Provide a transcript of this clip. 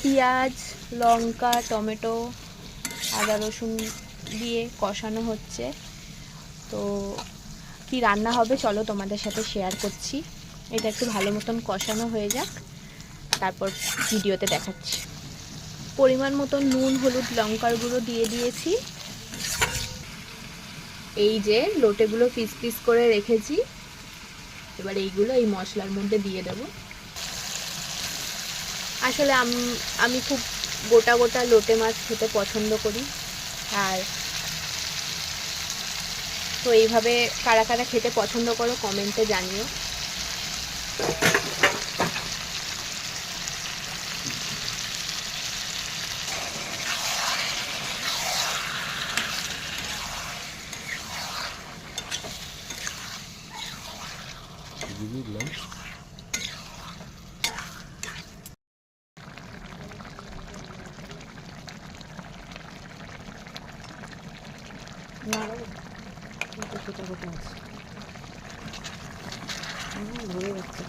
পেঁয়াজ, লঙ্কা, টমেটো, আদা রসুন দিয়ে কষানো হচ্ছে। তো কি রান্না হবে চলো তোমাদের সাথে শেয়ার করছি। এটা একটু ভালো মতন কষানো হয়ে যাক, তারপর ভিডিওতে দেখাচ্ছি। পরিমাণ মতন নুন, হলুদ, লঙ্কার গুঁড়ো দিয়ে দিয়েছি। এই যে লোটেগুলো পিস পিস করে রেখেছি, এবার এইগুলো এই মশলার মধ্যে দিয়ে দেব। আসলে আমি খুব গোটা গোটা লোটে মাছ খেতে পছন্দ করি। আর তো এইভাবে কারা কারা খেতে পছন্দ করো কমেন্টে জানিও। সেটা কোথায় আছে ধরে রাখতে